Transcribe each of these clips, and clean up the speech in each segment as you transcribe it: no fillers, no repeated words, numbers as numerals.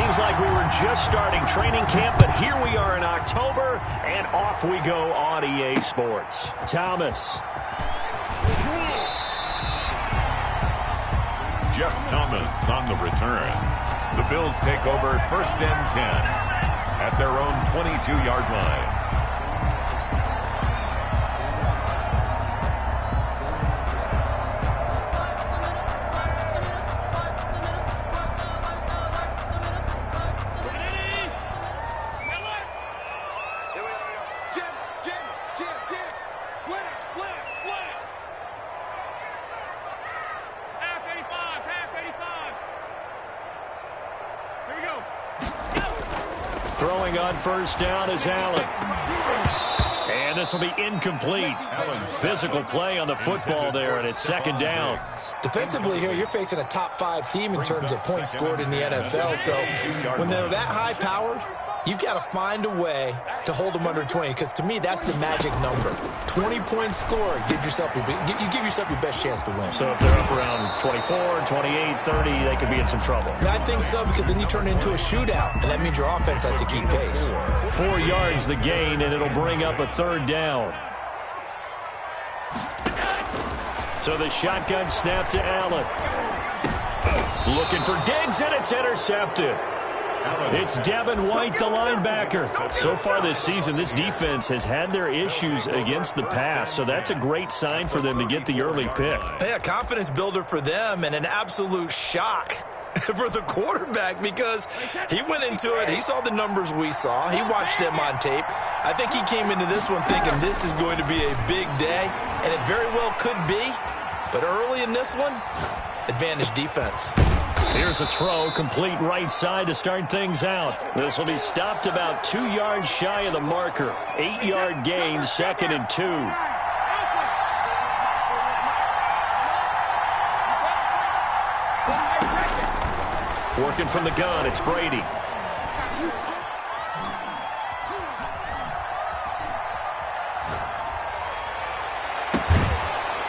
seems like we were just starting training camp, but here we are in October, and off we go on EA Sports. Thomas. Jeff Thomas on the return. The Bills take over 1st and 10 at their own 22-yard line. Throwing on 1st down is Allen. And this will be incomplete. Physical play on the football there, and it's 2nd down. Defensively here, you're facing a top 5 team in terms of points scored in the NFL. So when they're that high-powered, you've got to find a way to hold them under 20, because to me, that's the magic number. 20 points scored, you give yourself your best chance to win. So if they're up around 24, 28, 30, they could be in some trouble. I think so, because then you turn it into a shootout, and that means your offense has to keep pace. 4 yards the gain, and it'll bring up a 3rd down. So the shotgun snap to Allen. Looking for Diggs, and it's intercepted. It's Devin White, the linebacker. So far this season, this defense has had their issues against the pass, so that's a great sign for them to get the early pick. Yeah, confidence builder for them, and an absolute shock for the quarterback, because he went into it, he saw the numbers we saw, he watched them on tape. I think he came into this one thinking this is going to be a big day, and it very well could be, but early in this one, advantage defense. Here's a throw, complete right side to start things out. This will be stopped about 2 yards shy of the marker. 8-yard gain, 2nd and 2. Working from the gun, it's Brady.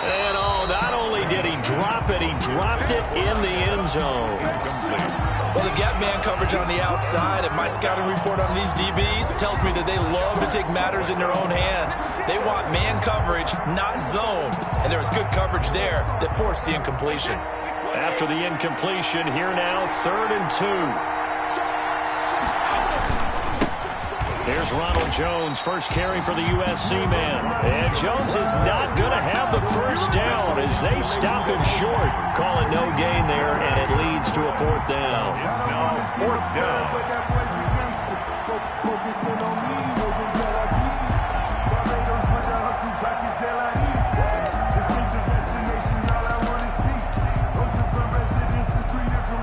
And not only did he drop it, he dropped it in the end zone. Well, the gap man coverage on the outside, and my scouting report on these DBs tells me that they love to take matters in their own hands. They want man coverage, not zone. And there was good coverage there that forced the incompletion. After the incompletion, here now, 3rd and 2. Here's Ronald Jones, first carry for the USC man. And Jones is not going to have the 1st down as they stop him short. Call it no gain there, and it leads to a 4th down. It's now 4th down.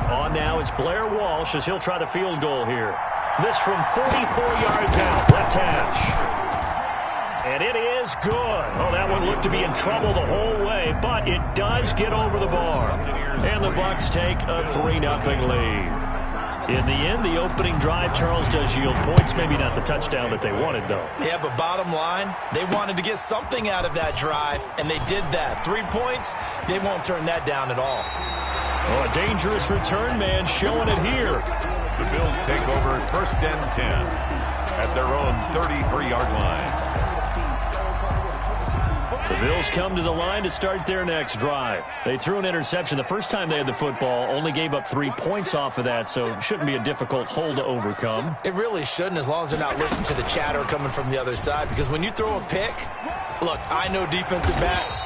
On now, it's Blair Walsh as he'll try the field goal here. This from 44 yards out, left hash. And it is good. Oh, that one looked to be in trouble the whole way, but it does get over the bar. And the Bucs take a 3-0 lead. In the end, the opening drive, Charles, does yield points. Maybe not the touchdown that they wanted, though. Yeah, but bottom line, they wanted to get something out of that drive, and they did that. 3 points, they won't turn that down at all. Oh, a dangerous return man showing it here. The Bills take over 1st and 10 at their own 33-yard line. The Bills come to the line to start their next drive. They threw an interception the first time they had the football, only gave up 3 points off of that, so it shouldn't be a difficult hole to overcome. It really shouldn't, as long as they're not listening to the chatter coming from the other side, because when you throw a pick, look, I know defensive backs,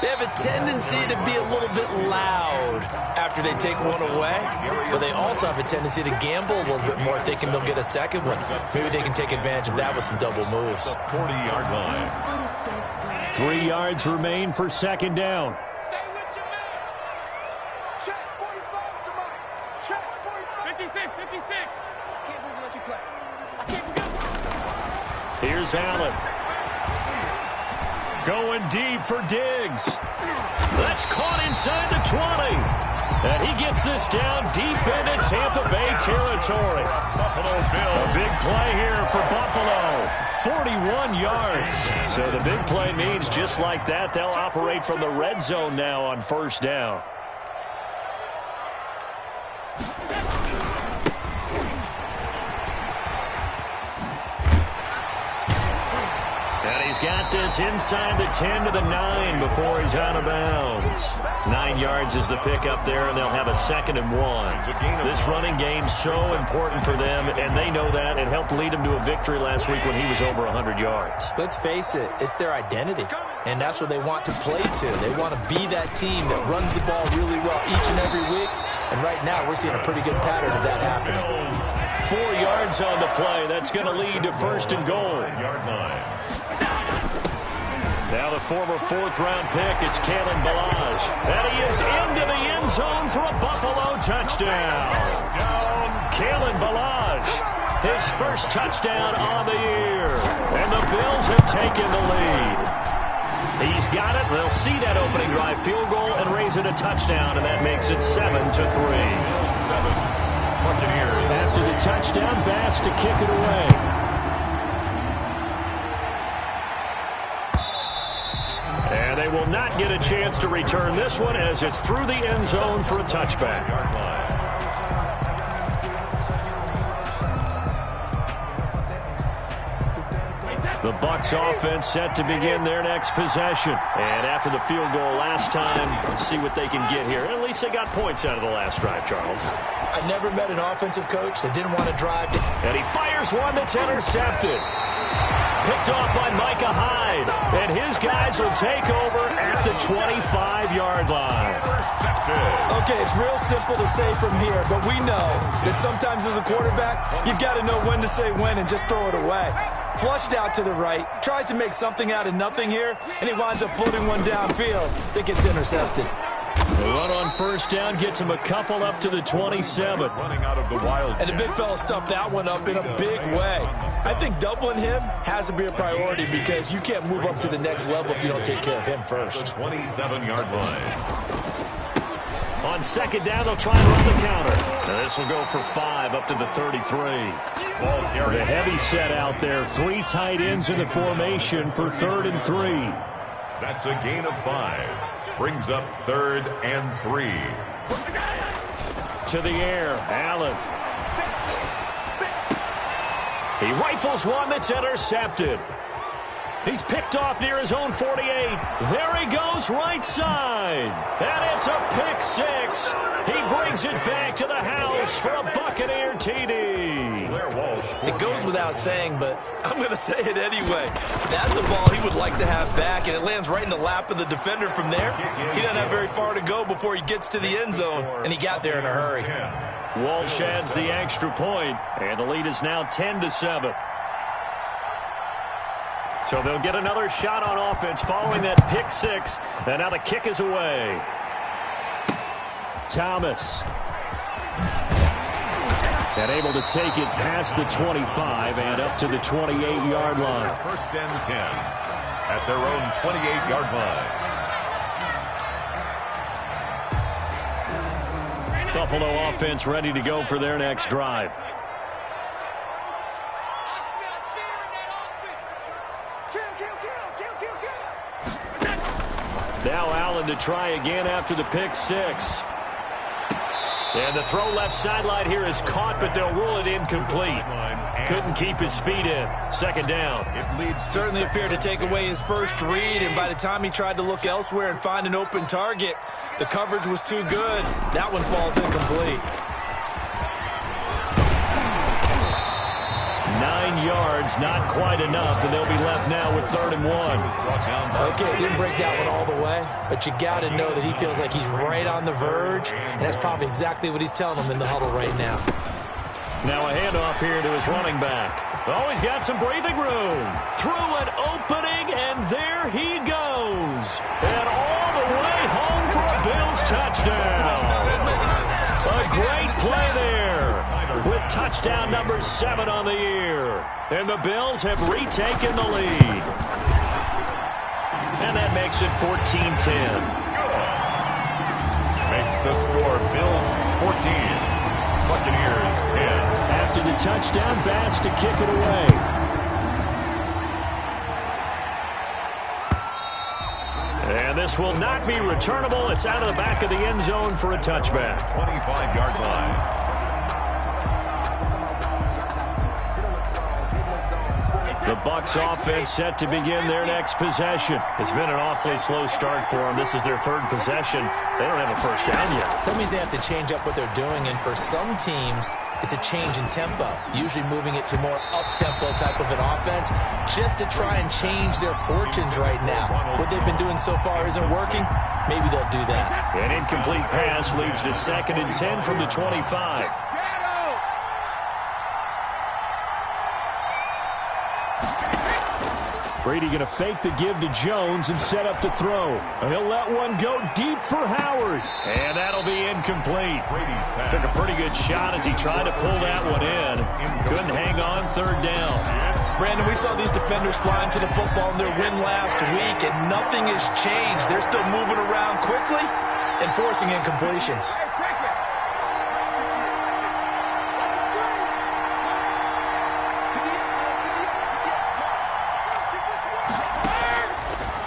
they have a tendency to be a little bit loud after they take one away, but they also have a tendency to gamble a little bit more, thinking they'll get a second one. Maybe they can take advantage of that with some double moves. 40-yard line. 3 yards remain for 2nd down. Stay with your man. Check 45 to Mike. Check 45. 56, 56. I can't believe you let you play. I can't believe it. Here's Allen. Going deep for Diggs. That's caught inside the 20. And he gets this down deep into Tampa Bay territory. Buffalo Bills. A big play here for Buffalo. 41 yards. So the big play means just like that, they'll operate from the red zone now on 1st down. he's got this inside the 10 to the 9 before he's out of bounds. 9 yards is the pickup there, and they'll have a 2nd and 1. This running game's so important for them, and they know that. It helped lead him to a victory last week when he was over 100 yards. Let's face it, it's their identity, and that's what they want to play to. They want to be that team that runs the ball really well each and every week, and right now we're seeing a pretty good pattern of that happening. 4 yards on the play. That's going to lead to 1st and goal. Yard line. Now the former 4th-round pick, it's Kalen Ballage. And he is into the end zone for a Buffalo touchdown. Kalen Ballage, his first touchdown on the year. And the Bills have taken the lead. He's got it. They'll see that opening drive field goal and raise it a touchdown, and that makes it 7-3. 7. Buccaneers. After the touchdown, Bass to kick it away. And they will not get a chance to return this one as it's through the end zone for a touchback. The Bucs offense set to begin their next possession. And after the field goal last time, see what they can get here. At least they got points out of the last drive, Charles. I never met an offensive coach that didn't want to drive. And he fires one that's intercepted. Picked off by Micah Hyde. And his guys will take over at the 25-yard line. Okay, it's real simple to say from here, but we know that sometimes as a quarterback, you've got to know when to say when and just throw it away. Flushed out to the right, tries to make something out of nothing here, and he winds up floating one downfield that gets intercepted. The run on 1st down gets him a couple up to the 27. Running out of the wild. And the big fella stuffed that one up in a big way. I think doubling him has to be a priority because you can't move up to the next level if you don't take care of him first. 27-yard line. On 2nd down, they'll try and run the counter. Now this will go for 5 up to the 33. The heavy set out there. 3 tight ends in the formation for 3rd and 3. That's a gain of 5. Brings up 3rd and 3. To the air, Allen. He rifles one that's intercepted. He's picked off near his own 48. There he goes, right side. And it's a pick 6. He brings it back to the house for a Buccaneer TD. It goes without saying, but I'm going to say it anyway. That's a ball he would like to have back, and it lands right in the lap of the defender from there. He doesn't have very far to go before he gets to the end zone, and he got there in a hurry. Walsh adds the extra point, and the lead is now 10-7. So they'll get another shot on offense following that pick 6. And now the kick is away. Thomas. And able to take it past the 25 and up to the 28-yard line. 1st and 10 at their own 28-yard line. Buffalo offense ready to go for their next drive. Now Allen to try again after the pick 6. And the throw left sideline here is caught, but they'll rule it incomplete. Couldn't keep his feet in. 2nd down. Certainly appeared to take away his first read, and by the time he tried to look elsewhere and find an open target, the coverage was too good. That one falls incomplete. 9 yards, not quite enough, and they'll be left now with 3rd and 1. Okay, he didn't break that one all the way, but you got to know that he feels like he's right on the verge, and that's probably exactly what he's telling them in the huddle right now. Now a handoff here to his running back. Oh, he's got some breathing room. Through an opening, and there he goes. And all the way home for a Bills touchdown. A great play there, with touchdown number 7 on the year. And the Bills have retaken the lead. And that makes it 14-10. Makes the score Bills 14. Buccaneers 10. After the touchdown, Bass to kick it away. And this will not be returnable. It's out of the back of the end zone for a touchback. 25-yard line. The Bucs offense set to begin their next possession. It's been an awfully slow start for them. This is their third possession. They don't have a first down yet. So that means they have to change up what they're doing, and for some teams, it's a change in tempo, usually moving it to more up-tempo type of an offense just to try and change their fortunes right now. What they've been doing so far isn't working. Maybe they'll do that. An incomplete pass leads to 2nd and 10 from the 25. Brady going to fake the give to Jones and set up to throw. And he'll let one go deep for Howard. And that'll be incomplete. Took a pretty good shot as he tried to pull that one in. Couldn't hang on 3rd down. Brandon, we saw these defenders fly into the football in their win last week, and nothing has changed. They're still moving around quickly and forcing incompletions.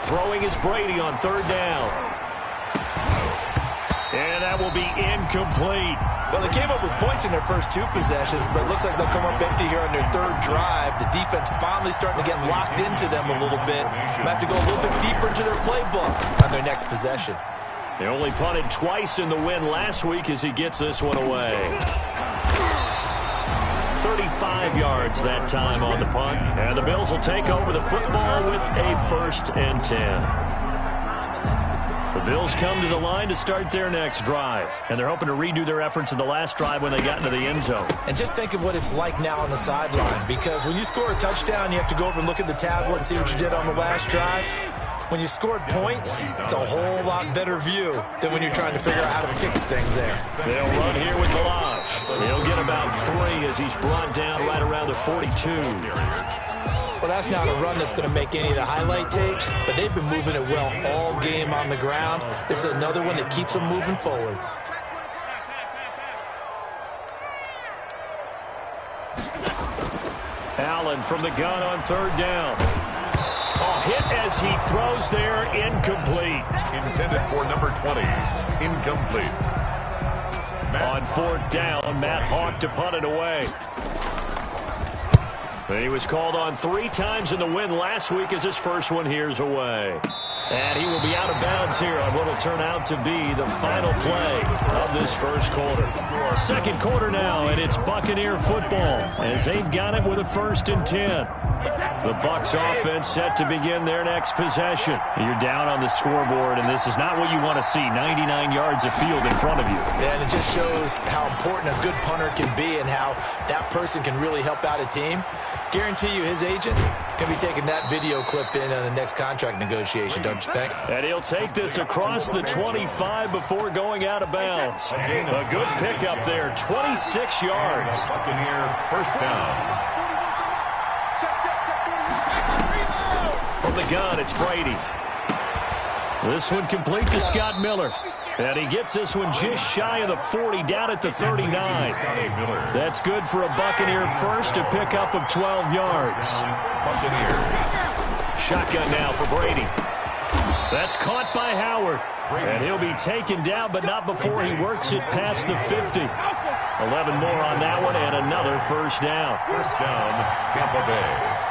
Throwing is Brady on 3rd down. And that will be incomplete. Well, they came up with points in their first 2 possessions, but it looks like they'll come up empty here on their 3rd drive. The defense finally starting to get locked into them a little bit. They'll have to go a little bit deeper into their playbook on their next possession. They only punted twice in the win last week as he gets this one away. 35 yards that time on the punt. And the Bills will take over the football with a 1st and 10. The Bills come to the line to start their next drive. And they're hoping to redo their efforts in the last drive when they got into the end zone. And just think of what it's like now on the sideline. Because when you score a touchdown, you have to go over and look at the tablet and see what you did on the last drive. When you scored points, it's a whole lot better view than when you're trying to figure out how to fix things there. They'll run here with Balazs. He'll get about 3 as he's brought down right around the 42. Well, that's not a run that's going to make any of the highlight tapes, but they've been moving it well all game on the ground. This is another one that keeps them moving forward. Allen from the gun on 3rd down. Hit as he throws there, incomplete. Intended for number 20, incomplete. On 4th down, Matt Hawk to punt it away. He was called on 3 times in the win last week as his first one here's away. And he will be out of bounds here on what will turn out to be the final play of this first quarter. 2nd quarter now, and it's Buccaneer football as they've got it with a 1st and 10. The Bucs offense set to begin their next possession. You're down on the scoreboard, and this is not what you want to see, 99 yards of field in front of you. Yeah, and it just shows how important a good punter can be and how that person can really help out a team. Guarantee you his agent can be taking that video clip in on the next contract negotiation, don't you think? And he'll take this across the 25 before going out of bounds. A good pickup there, 26 yards. Buccaneer 1st down. From the gun, it's Brady. This one complete to Scott Miller. And he gets this one just shy of the 40, down at the 39. That's good for a Buccaneer first, a pickup of 12 yards. Shotgun now for Brady. That's caught by Howard. And he'll be taken down, but not before he works it past the 50. 11 more on that one, and another 1st down. 1st down, Tampa Bay.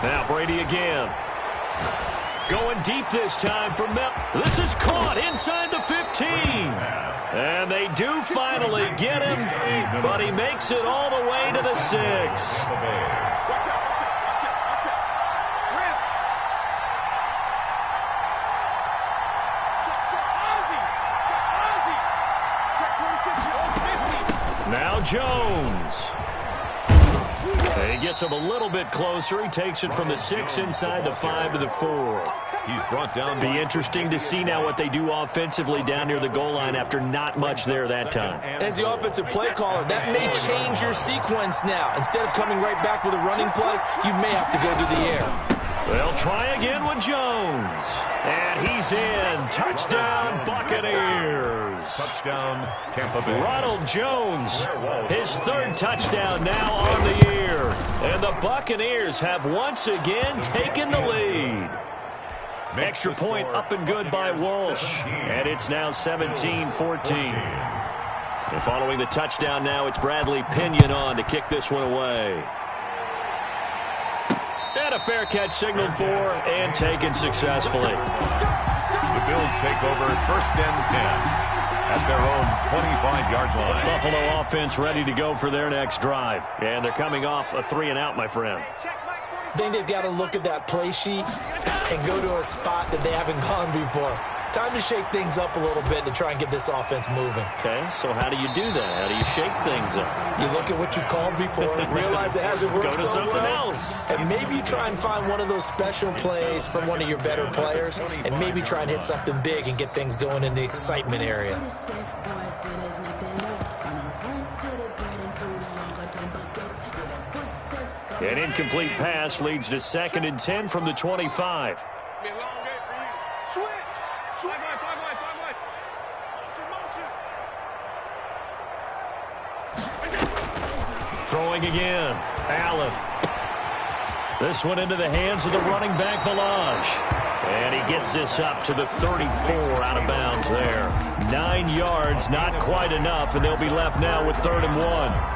Now Brady again. Going deep this time for Mel. This is caught inside the 15. And they do finally get him, but he makes it all the way to the 6. Now Jones. He gets him a little bit closer. He takes it from the 6 inside the 5 to the 4. He's brought down. Be interesting to see now what they do offensively down near the goal line after not much there that time. As the offensive play caller, that may change your sequence now. Instead of coming right back with a running play, you may have to go to the air. They'll try again with Jones. And he's in. Touchdown, Buccaneers. Touchdown, Tampa Bay. Ronald Jones, his 3rd touchdown now on the year. And the Buccaneers have once again taken the lead. Extra point up and good by Walsh. And it's now 17-14. And following the touchdown now, it's Bradley Pinion on to kick this one away. And a fair catch signaled for and taken successfully. The Bills take over 1st and 10 at their own 25-yard line. Buffalo offense ready to go for their next drive. And they're coming off a 3-and-out, my friend. I think they've got to look at that play sheet and go to a spot that they haven't gone before. Time to shake things up a little bit to try and get this offense moving. Okay, so how do you do that? How do you shake things up? You look at what you called before, realize it hasn't worked Go to so something well, else. and maybe you try and find one of those special plays from one of your better players, and maybe try and hit something big and get things going in the excitement area. An incomplete pass leads to 2nd and 10 from the 25. Throwing again. Allen. This one into the hands of the running back, Balaj. And he gets this up to the 34 out of bounds there. 9 yards, not quite enough, and they'll be left now with 3rd and 1.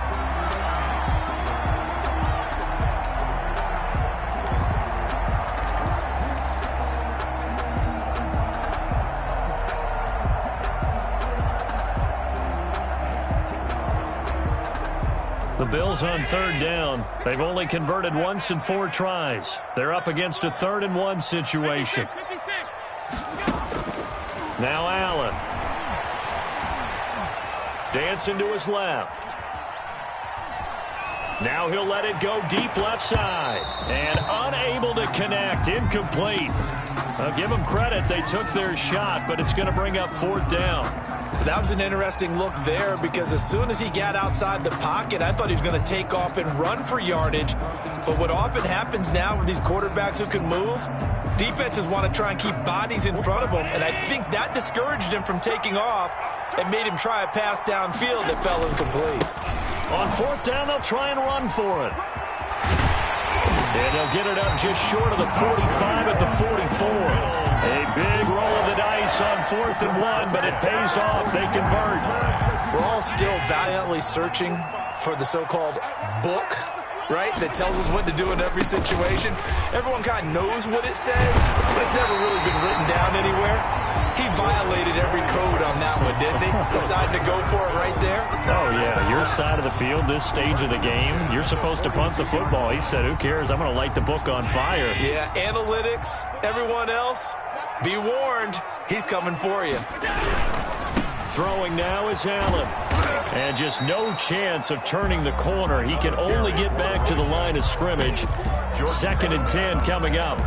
The Bills on 3rd down. They've only converted once in 4 tries. They're up against a 3rd and 1 situation. Now Allen. Dancing to his left. Now he'll let it go deep left side. And unable to connect. Incomplete. I'll give them credit. They took their shot, but it's going to bring up 4th down. That was an interesting look there because as soon as he got outside the pocket, I thought he was going to take off and run for yardage. But what often happens now with these quarterbacks who can move, defenses want to try and keep bodies in front of them, and I think that discouraged him from taking off and made him try a pass downfield that fell incomplete. On 4th down, they'll try and run for it. And they'll get it up just short of the 45 at the 44. A big roll of the dice on 4th and 1, but it pays off. They convert. We're all still valiantly searching for the so-called book, right, that tells us what to do in every situation. Everyone kind of knows what it says, but it's never really been written down anywhere. He violated every code on that one, didn't he? Decided to go for it right there. Oh, yeah. Your side of the field, this stage of the game, you're supposed to punt the football. He said, who cares? I'm going to light the book on fire. Yeah, analytics, everyone else, be warned. He's coming for you. Throwing now is Allen. And just no chance of turning the corner. He can only get back to the line of scrimmage. 2nd and 10 coming up.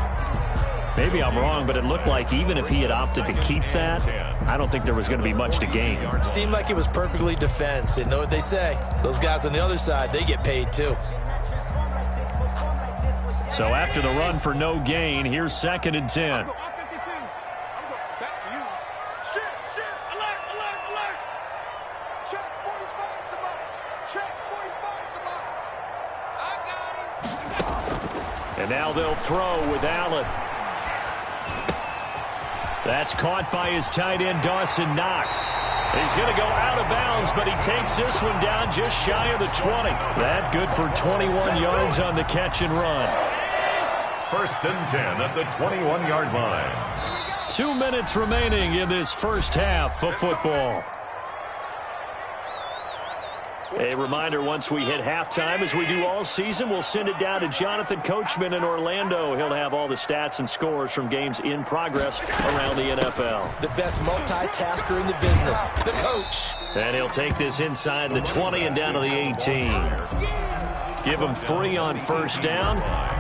Maybe I'm wrong, but it looked like even if he had opted to keep that, I don't think there was going to be much to gain. Seemed like it was perfectly defense. And know what they say? Those guys on the other side, they get paid too. So after the run for no gain, here's 2nd and 10. And now they'll throw with Allen. That's caught by his tight end, Dawson Knox. He's going to go out of bounds, but he takes this one down just shy of the 20. That good for 21 yards on the catch and run. 1st and 10 at the 21-yard line. 2 minutes remaining in this first half of football. A reminder, once we hit halftime, as we do all season, we'll send it down to Jonathan Coachman in Orlando. He'll have all the stats and scores from games in progress around the NFL. The best multitasker in the business, the coach. And he'll take this inside the 20 and down to the 18. Give him 3 on 1st down.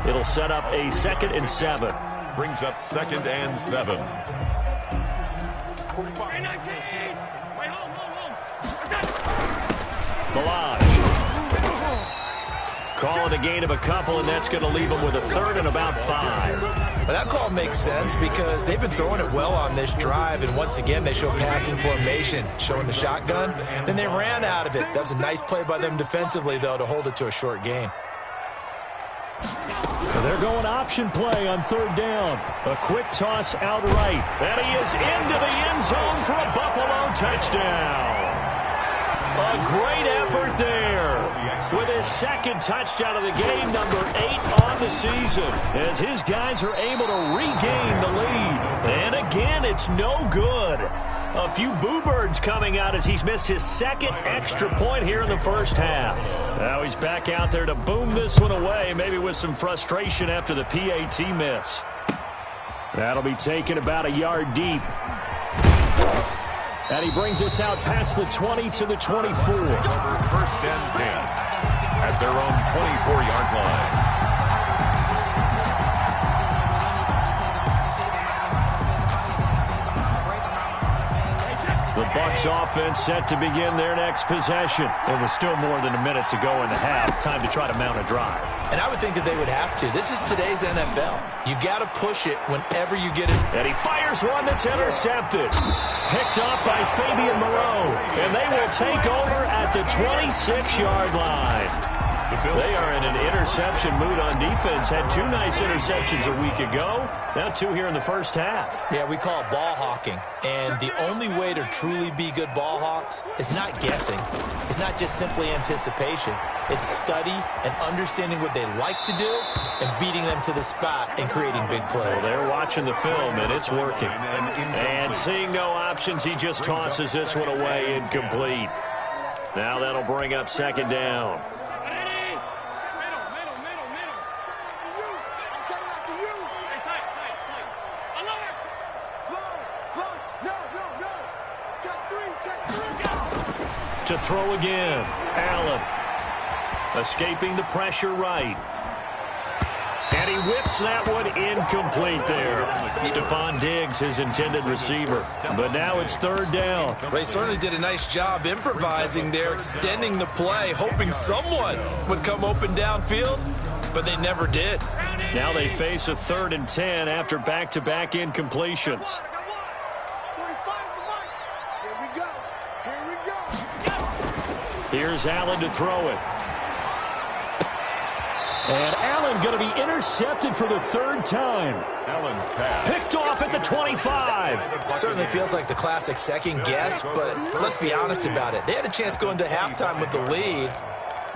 It'll set up a 2nd and 7. Brings up 2nd and 7. Balaj. Call it a gain of a couple, and that's going to leave them with a 3rd and about 5. Well, that call makes sense because they've been throwing it well on this drive, and once again they show passing formation, showing the shotgun. Then they ran out of it. That was a nice play by them defensively, though, to hold it to a short gain. They're going option play on 3rd down. A quick toss out right. And he is into the end zone for a Buffalo touchdown. A great effort there. With his second touchdown of the game, number 8 on the season, as his guys are able to regain the lead. And again, it's no good. A few boo birds coming out as he's missed his second extra point here in the first half. Now he's back out there to boom this one away, maybe with some frustration after the PAT miss. That'll be taken about a yard deep. And he brings us out past the 20 to the 24. First and 10 at their own 24-yard line. The Bucs offense set to begin their next possession. It was still more than a minute to go in the half. Time to try to mount a drive. And I would think that they would have to. This is today's NFL. You got to push it whenever you get it. And he fires one that's intercepted. Picked up by Fabian Moreau. And they will take over at the 26-yard line. They are in an interception mood on defense. Had 2 nice interceptions a week ago. Now 2 here in the first half. Yeah, we call it ball hawking. And the only way to truly be good ball hawks is not guessing. It's not just simply anticipation. It's study and understanding what they like to do and beating them to the spot and creating big plays. Well, they're watching the film, and it's working. And seeing no options, he just tosses this one away incomplete. Now that'll bring up second down. To throw again. Allen. Escaping the pressure right. And he whips that one incomplete there. Stephon Diggs, his intended receiver. But now it's third down. They certainly did a nice job improvising there, extending the play, hoping someone would come open downfield, but they never did. Now they face a 3rd and 10 after back-to-back incompletions. Here's Allen to throw it. And Allen going to be intercepted for the 3rd time. Allen's pass. Picked off at the 25. Certainly feels like the classic second guess, but let's be honest about it. They had a chance going to halftime with the lead.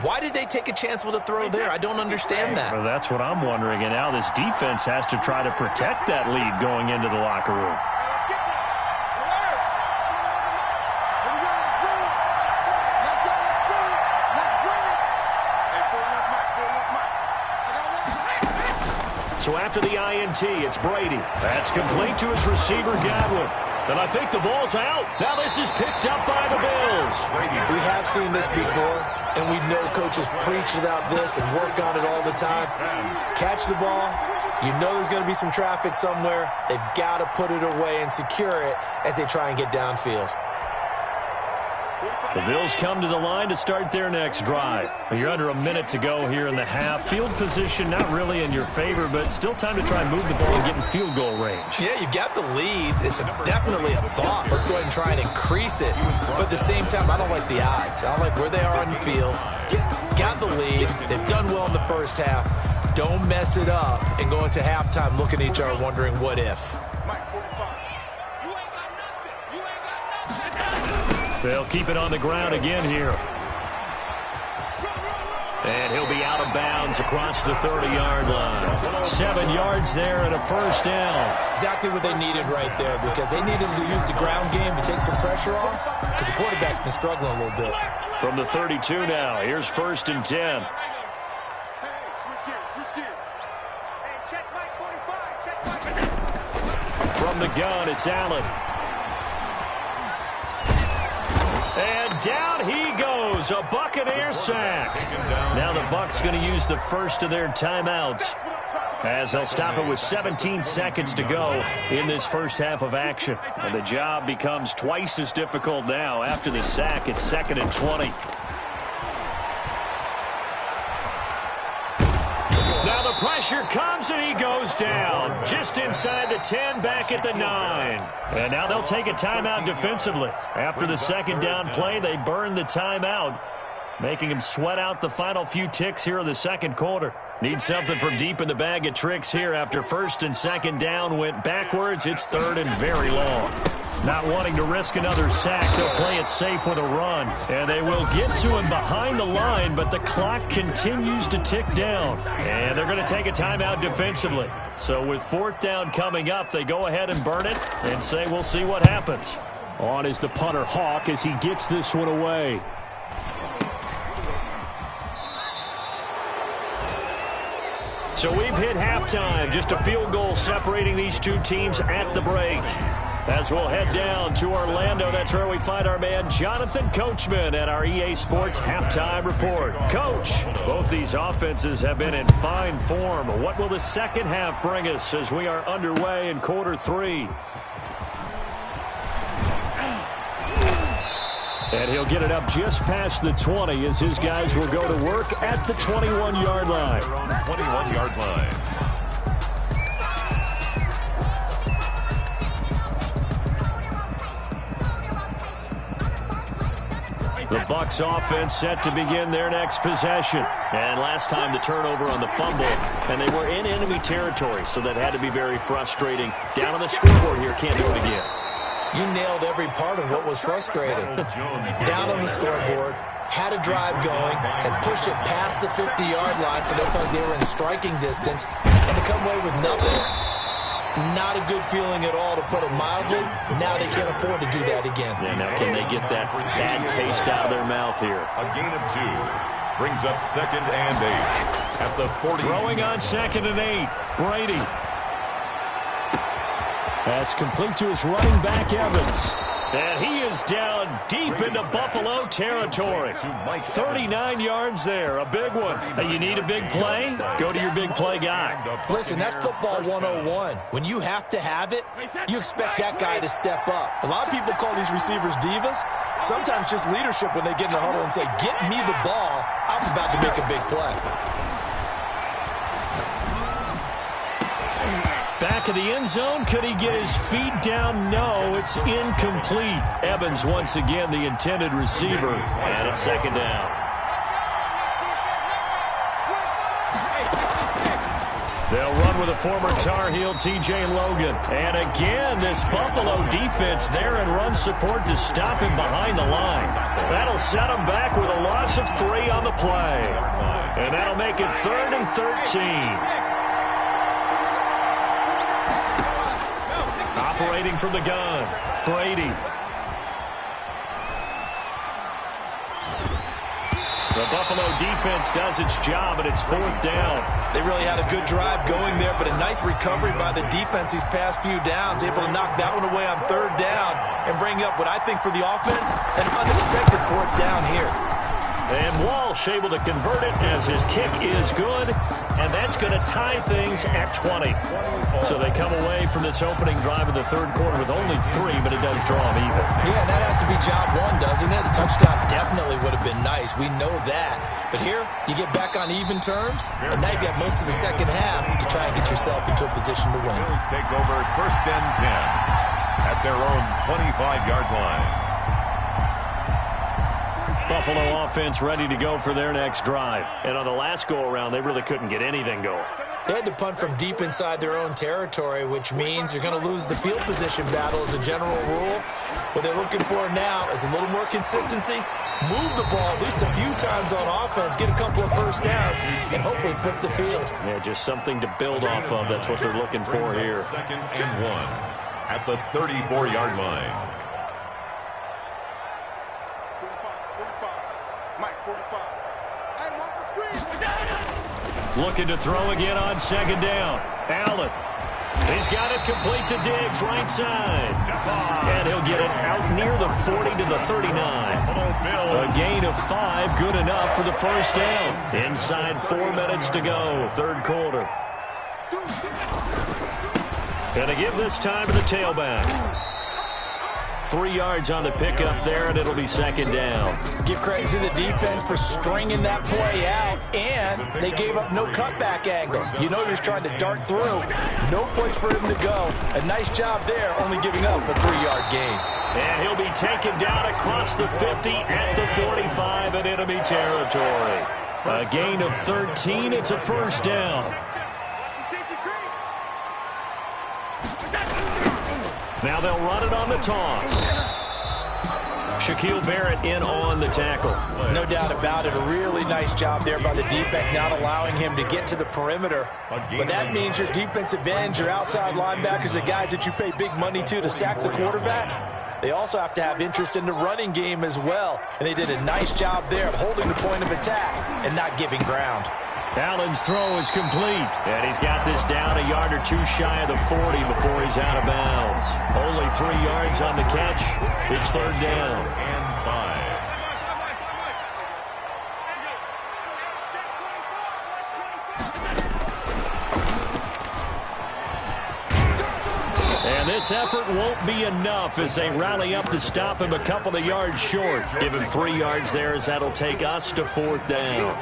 Why did they take a chance with a throw there? I don't understand that. Well, that's what I'm wondering. And now this defense has to try to protect that lead going into the locker room. So after the INT, it's Brady. That's complete to his receiver, Godwin. And I think the ball's out. Now this is picked up by the Bills. We have seen this before, and we know coaches preach about this and work on it all the time. Catch the ball. You know there's going to be some traffic somewhere. They've got to put it away and secure it as they try and get downfield. The Bills come to the line to start their next drive. You're under a minute to go here in the half. Field position not really in your favor, but still time to try and move the ball and get in field goal range. Yeah, you've got the lead. It's definitely a thought. Let's go ahead and try and increase it. But at the same time, I don't like the odds. I don't like where they are on the field. Got the lead. They've done well in the first half. Don't mess it up and go into halftime looking at each other wondering what if. They'll keep it on the ground again here. And he'll be out of bounds across the 30-yard line. 7 yards there and a first down. Exactly what they needed right there, because they needed to use the ground game to take some pressure off, because the quarterback's been struggling a little bit. From the 32 now, here's 1st and 10. From the gun, it's Allen. And down he goes, a Buccaneer sack. Now the Bucs going to use the first of their timeouts, as they'll stop it with 17 seconds to go in this first half of action. And the job becomes twice as difficult now. After the sack, it's 2nd and 20. Now the pressure comes and he goes down. Just inside the 10, back at the 9. And now they'll take a timeout defensively. After the second down play, they burn the timeout, making him sweat out the final few ticks here in the second quarter. Need something from deep in the bag of tricks here after 1st and 2nd down went backwards. It's 3rd and very long. Not wanting to risk another sack, they'll play it safe with a run. And they will get to him behind the line, but the clock continues to tick down. And they're going to take a timeout defensively. So with 4th down coming up, they go ahead and burn it and say we'll see what happens. On is the punter, Hawk, as he gets this one away. So we've hit halftime. Just a field goal separating these two teams at the break. As we'll head down to Orlando, that's where we find our man Jonathan Coachman at our EA Sports Halftime Report. Coach, both these offenses have been in fine form. What will the second half bring us as we are underway in quarter 3? And he'll get it up just past the 20 as his guys will go to work at the 21-yard line. 21-yard line. The Bucs offense set to begin their next possession. And last time the turnover on the fumble, and they were in enemy territory, so that had to be very frustrating. Down on the scoreboard here, can't do it again. You nailed every part of what was frustrating. Down on the scoreboard, had a drive going, and pushed it past the 50-yard line so they thought they were in striking distance, and to come away with nothing. Not a good feeling at all, to put it mildly. Now they can't afford to do that again. Yeah, now can they get that bad taste out of their mouth here? A gain of 2 brings up 2nd and 8 at the 40. Throwing on 2nd and 8, Brady. That's complete to his running back, Evans. And he is down deep into Buffalo territory. 39 yards there, a big one. Hey, you need a big play? Go to your big play guy. Listen, that's football 101. When you have to have it, you expect that guy to step up. A lot of people call these receivers divas. Sometimes just leadership when they get in the huddle and say, get me the ball. I'm about to make a big play. Back of the end zone. Could he get his feet down? No, it's incomplete. Evans once again the intended receiver. And it's 2nd down. They'll run with a former Tar Heel, TJ Logan. And again, this Buffalo defense there in run support to stop him behind the line. That'll set him back with a loss of 3 on the play. And that'll make it 3rd and 13. Operating from the gun, Brady. The Buffalo defense does its job, and it's 4th down. They really had a good drive going there, but a nice recovery by the defense these past few downs, able to knock that one away on 3rd down and bring up what I think for the offense, an unexpected 4th down here. And Walsh able to convert it as his kick is good, and that's going to tie things at 20. So they come away from this opening drive in the 3rd quarter with only 3, but it does draw them even. Yeah, and that has to be job 1, doesn't it? A touchdown definitely would have been nice. We know that. But here, you get back on even terms, and now you got most of the second half to try and get yourself into a position to win. Bills take over 1st and 10 at their own 25-yard line. Buffalo offense ready to go for their next drive. And on the last go-around, they really couldn't get anything going. They had to punt from deep inside their own territory, which means you're going to lose the field position battle as a general rule. What they're looking for now is a little more consistency, move the ball at least a few times on offense, get a couple of first downs, and hopefully flip the field. Yeah, just something to build off of. That's what they're looking for here. 2nd and 1 at the 34-yard line. Looking to throw again on 2nd down. Allen. He's got it complete to Diggs, right side. And he'll get it out near the 40 to the 39. A gain of 5, good enough for the 1st down. Inside 4 minutes to go, 3rd quarter. And to give this time to the tailback. 3 yards on the pickup there, and it'll be 2nd down. Give credit to the defense for stringing that play out, and they gave up no cutback angle. You know he was trying to dart through. No place for him to go. A nice job there, only giving up a 3-yard gain. And he'll be taken down across the 50 at the 45 in enemy territory. A gain of 13, it's a 1st down. Now they'll run it on the toss. Shaquille Barrett in on the tackle. No doubt about it. A really nice job there by the defense, not allowing him to get to the perimeter. But that means your defensive ends, your outside linebackers, the guys that you pay big money to sack the quarterback, they also have to have interest in the running game as well. And they did a nice job there of holding the point of attack and not giving ground. Allen's throw is complete, and he's got this down a yard or two shy of the 40 before he's out of bounds. Only 3 yards on the catch. It's third down. And 5. And this effort won't be enough as they rally up to stop him a couple of yards short. Give him 3 yards there as that'll take us to fourth down.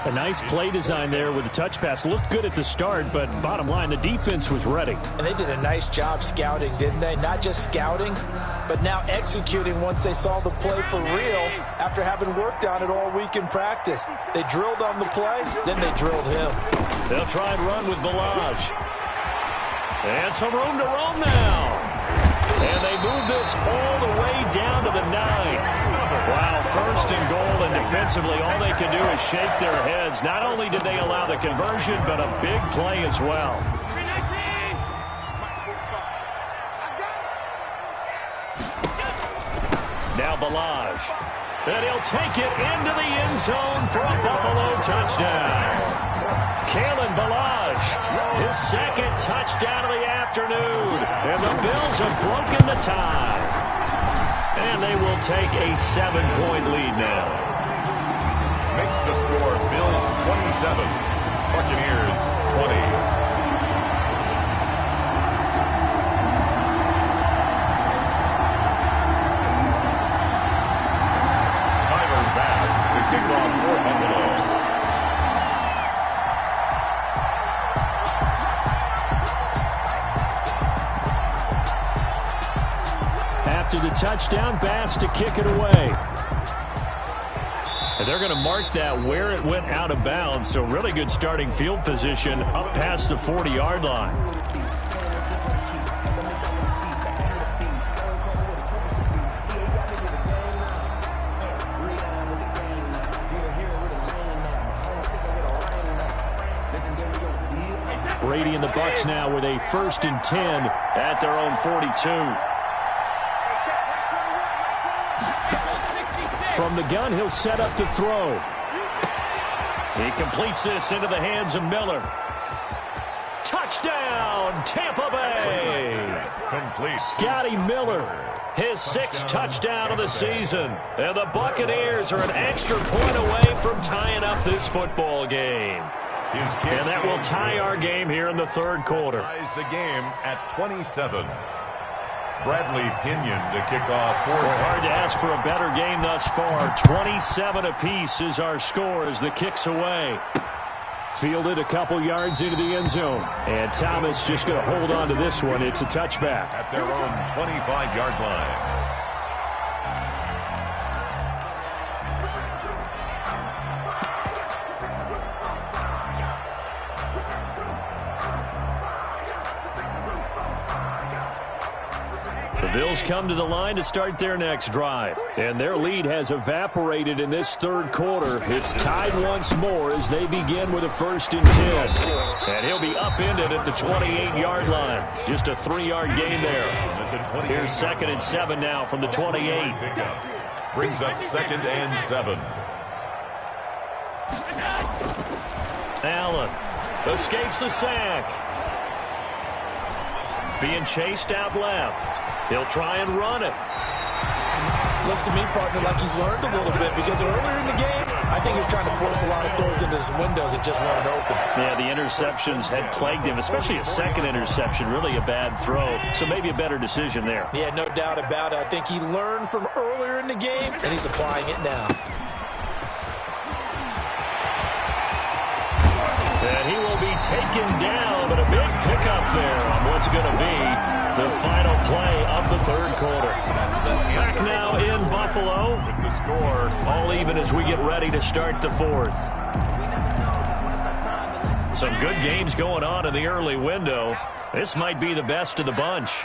A nice play design there with the touch pass. Looked good at the start, but bottom line, the defense was ready. And they did a nice job scouting, didn't they? Not just scouting, but now executing once they saw the play for real after having worked on it all week in practice. They drilled on the play, then they drilled him. They'll try and run with Balaj. And some room to roam now. And they move this all the way down to the 9. Wow, first and goal, and defensively all they can do is shake their heads. Not only did they allow the conversion, but a big play as well. Now Balaj. And he'll take it into the end zone for a Buffalo touchdown. Kalen Balaj, his second touchdown of the afternoon. And the Bills have broken the tie. And they will take a 7-point lead now. Makes the score Bills 27, Buccaneers 20. Kick off for Buffalo. After the touchdown, Bass to kick it away. And they're going to mark that where it went out of bounds, so really good starting field position up past the 40-yard line. Brady and the Bucs now with a 1st and 10 at their own 42. From the gun, he'll set up to throw. He completes this into the hands of Miller. Touchdown, Tampa Bay! Complete. Scotty Miller, his 6th touchdown of the season. And the Buccaneers are an extra point away from tying up this football game. And that will tie our game here in the third quarter. Ties the game at 27. Bradley Pinion to kick off. Hard to ask for a better game thus far. 27 apiece is our score as the kick's away. Fielded a couple yards into the end zone. And Thomas just going to hold on to this one. It's a touchback. At their own 25-yard line. The Bills come to the line to start their next drive. And their lead has evaporated in this third quarter. It's tied once more as they begin with a 1st and 10. And he'll be upended at the 28-yard line. Just a 3-yard gain there. Here's 2nd and 7 now from the 28. Brings up 2nd and 7. Allen escapes the sack. Being chased out left. He'll try and run it. Looks to me, partner, like he's learned a little bit because earlier in the game, I think he was trying to force a lot of throws into his windows that just weren't open. Yeah, the interceptions had plagued him, especially a second interception, really a bad throw. So maybe a better decision there. Yeah, no doubt about it. I think he learned from earlier in the game, and he's applying it now. And he will be taken down, but a big pickup there on what's going to be the final play of the third quarter. Back now in Buffalo. With the score. All even as we get ready to start the fourth. Some good games going on in the early window. This might be the best of the bunch.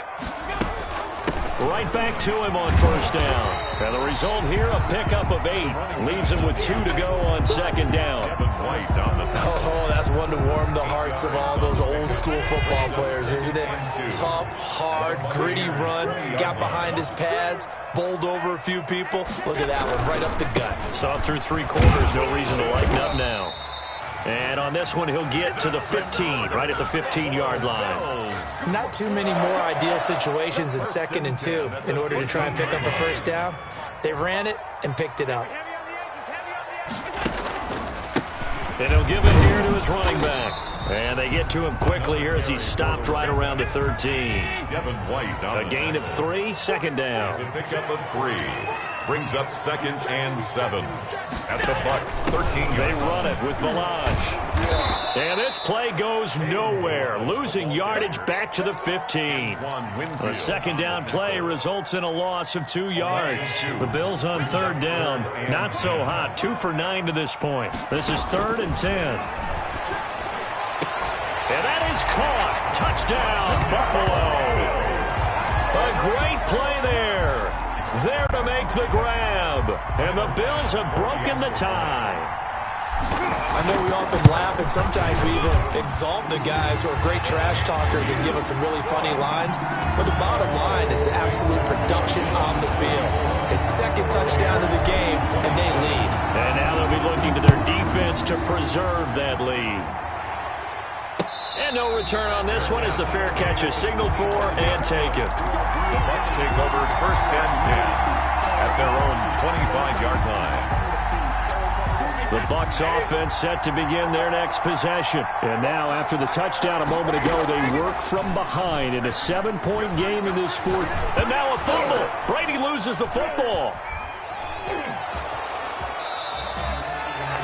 Right back to him on first down. And the result here, a pickup of 8. Leaves him with 2 to go on second down. Oh, that's one to warm the hearts of all those old school football players, isn't it? Tough, hard, gritty run. Got behind his pads, bowled over a few people. Look at that one, right up the gut. Saw through 3 quarters, no reason to lighten up now. And on this one, he'll get to the 15, right at the 15-yard line. Not too many more ideal situations in 2nd and 2 in order to try and pick up a first down. They ran it and picked it up. And he'll give it here to his running back. And they get to him quickly here as he stopped right around the 13. A gain of 3, second down. A pickup of 3. Brings up 2nd and 7. At the Bucks, 13. They run it with Valage. And this play goes nowhere. Losing yardage back to the 15. A second down play results in a loss of 2 yards. The Bills on 3rd down. Not so hot. 2 for 9 to this point. This is 3rd and 10. And that is caught. Touchdown, Buffalo. A great play there. There to make the grab. And the Bills have broken the tie. I know we often laugh, and sometimes we even exalt the guys who are great trash talkers and give us some really funny lines. But the bottom line is the absolute production on the field. His 2nd touchdown of the game, and they lead. And now they'll be looking to their defense to preserve that lead. And no return on this one as the fair catch is signaled for and taken. The Bucs take over 1st and 10 at their own 25-yard line. The Bucs offense set to begin their next possession. And now, after the touchdown a moment ago, they work from behind in a 7-point game in this 4th. And now a fumble. Brady loses the football.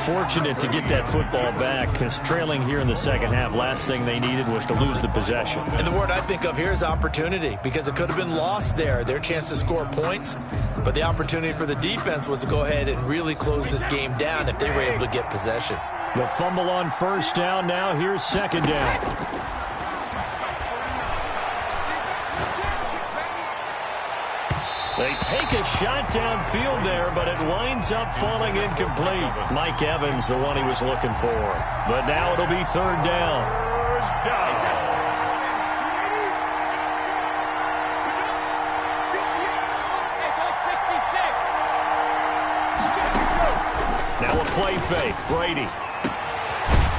Fortunate to get that football back, because trailing here in the 2nd half, last thing they needed was to lose the possession. And the word I think of here is opportunity, because it could have been lost there, their chance to score points. But the opportunity for the defense was to go ahead and really close this game down if they were able to get possession. The fumble on first down. Now here's second down. They take a shot downfield there, but it winds up falling incomplete. Mike Evans, the one he was looking for. But now it'll be 3rd down. Now a play fake. Brady.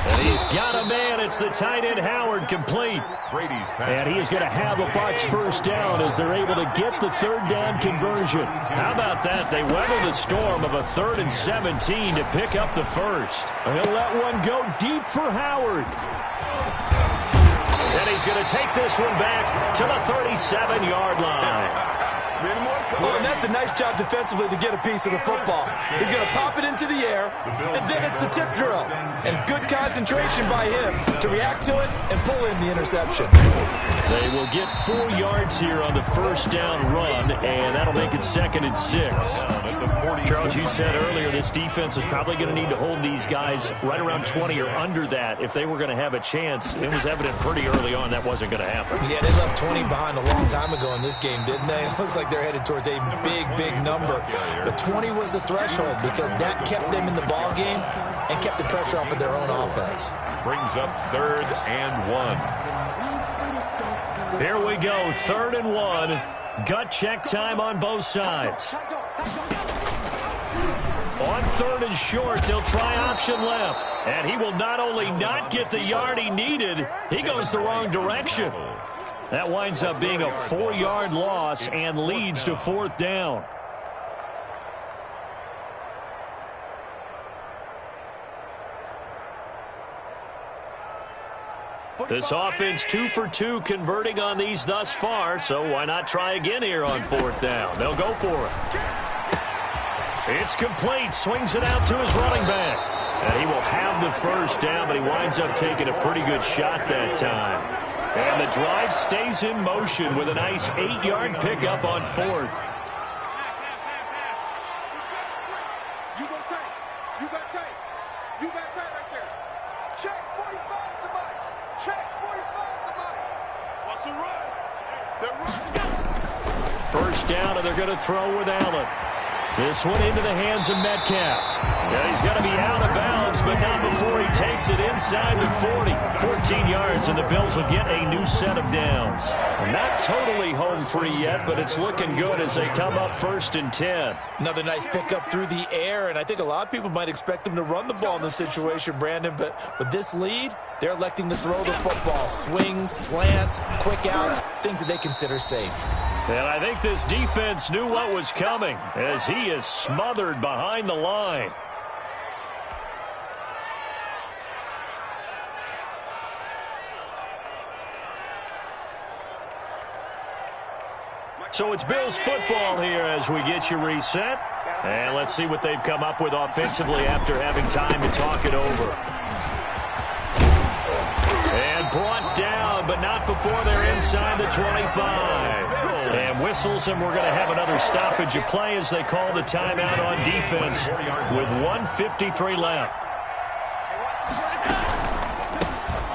And he's got a man. It's the tight end Howard, complete. Brady's pass. And he is going to have a Bucs first down as they're able to get the 3rd down conversion. How about that? They weather the storm of a 3rd and 17 to pick up the first. And he'll let one go deep for Howard. And he's going to take this one back to the 37-yard line. Oh, and that's a nice job defensively to get a piece of the football. He's going to pop it into the air, and then it's the tip drill. And good concentration by him to react to it and pull in the interception. They will get 4 yards here on the first down run, and that'll make it 2nd and 6. Charles, you said earlier this defense is probably going to need to hold these guys right around 20 or under that if they were going to have a chance. It was evident pretty early on that wasn't going to happen. Yeah, they left 20 behind a long time ago in this game, didn't they? It looks like they're headed towards a big, big number. But 20 was the threshold because that kept them in the ball game and kept the pressure off of their own offense. Brings up 3rd and 1. Here we go, 3rd and 1. Gut check time on both sides. On 3rd and short, they'll try option left. And he will not only not get the yard he needed, he goes the wrong direction. That winds up being a 4-yard loss and leads to 4th down. This offense 2 for 2 converting on these thus far, so why not try again here on 4th down? They'll go for it. It's complete. Swings it out to his running back. And he will have the first down, but he winds up taking a pretty good shot that time. And the drive stays in motion with a nice 8-yard pickup on 4th. You got tight. You got tight. You got tight right there. Check 45 to Mike. Check 45 to Mike. Watch the run. They're running. First down, and they're going to throw with Allen. This one into the hands of Metcalf. Yeah, he's got to be out of bounds, but not before he takes it inside the 40. 14 yards, and the Bills will get a new set of downs. Not totally home free yet, but it's looking good as they come up 1st and 10. Another nice pickup through the air, and I think a lot of people might expect them to run the ball in this situation, Brandon, but with this lead, they're electing to throw the football. Swings, slants, quick outs, things that they consider safe. And I think this defense knew what was coming as he is smothered behind the line. So it's Bills football here as we get you reset. And let's see what they've come up with offensively after having time to talk it over. And brought down, but not before they're inside the 25. And whistles, and we're going to have another stoppage of play as they call the timeout on defense with 1:53 left.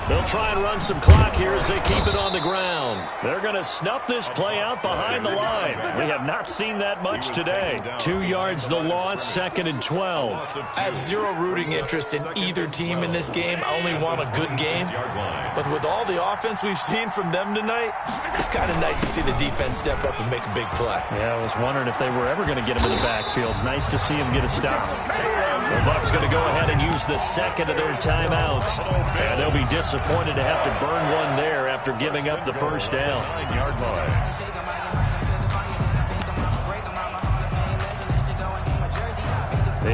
They'll try and run some clock here as they keep it on the ground. They're going to snuff this play out behind the line. We have not seen that much today. 2 yards the loss, 2nd and 12. I have zero rooting interest in either team in this game. I only want a good game. But with all the offense we've seen from them tonight, it's kind of nice to see the defense step up and make a big play. Yeah, I was wondering if they were ever going to get him in the backfield. Nice to see him get a stop. The Bucs going to go ahead and use the second of their timeouts. And they'll be disappointed to have to burn one there after giving up the first down. 9-yard line.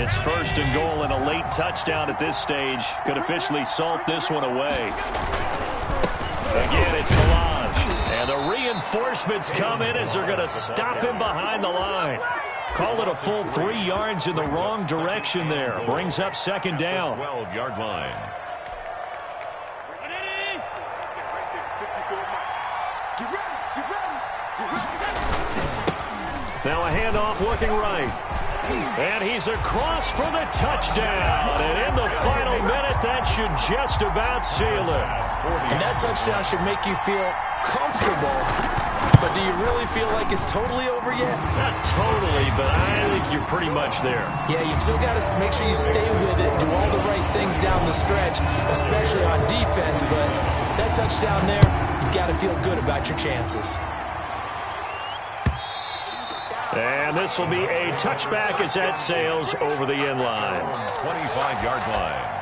It's 1st and goal and a late touchdown at this stage. Could officially salt this one away. Again, it's Melange. And the reinforcements come in as they're going to stop him behind the line. Call it a full 3 yards in the wrong direction there. Brings up 2nd down. 12-yard line. Now a handoff looking right. And he's across for the touchdown. And in the final minute, that should just about seal it. And that touchdown should make you feel comfortable. But do you really feel like it's totally over yet? Not totally, but I think you're pretty much there. Yeah, you've still got to make sure you stay with it, do all the right things down the stretch, especially on defense. But that touchdown there, you've got to feel good about your chances. And this will be a touchback as that sails over the end line. 25-yard line.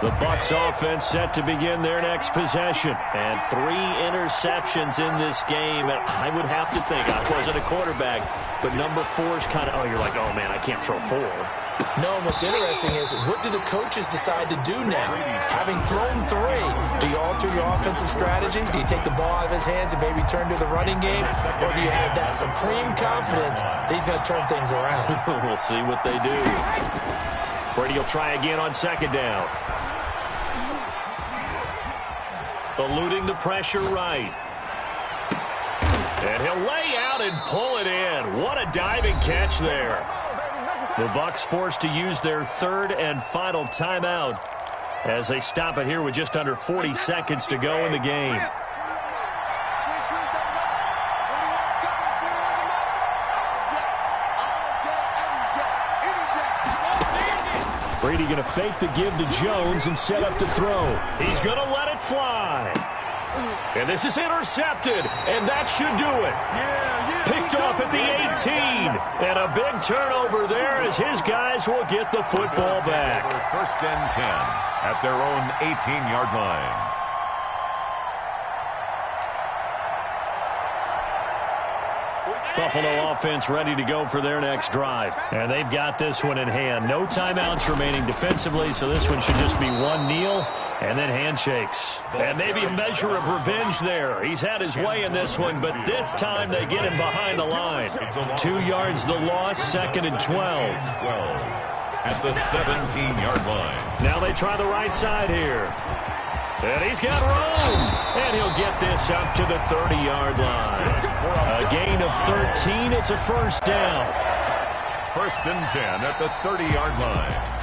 The Bucs offense set to begin their next possession. And 3 interceptions in this game. And I would have to think, I wasn't a quarterback, but number 4 is kind of, oh, you're like, oh, man, I can't throw 4. No, and what's interesting is, what do the coaches decide to do now? Having thrown 3, do you alter your offensive strategy? Do you take the ball out of his hands and maybe turn to the running game? Or do you have that supreme confidence that he's going to turn things around? We'll see what they do. Brady will try again on 2nd down. Eluding the pressure right. And he'll lay out and pull it in. What a diving catch there. The Bucs forced to use their 3rd and final timeout as they stop it here with just under 40 seconds to go in the game. Brady going to fake the give to Jones and set up to throw. He's going to let it fly. And this is intercepted, and that should do it. Picked off at the 18. And a big turnover there as his guys will get the football back. 1st and 10 at their own 18-yard line. Buffalo offense ready to go for their next drive. And they've got this one in hand. No timeouts remaining defensively, so this one should just be one kneel and then handshakes. And maybe a measure of revenge there. He's had his way in this one, but this time they get him behind the line. 2 yards the loss, 2nd and 12. At the 17-yard line. Now they try the right side here. And he's got room. And he'll get this up to the 30-yard line. A gain of 13. It's a 1st down. 1st and 10 at the 30-yard line.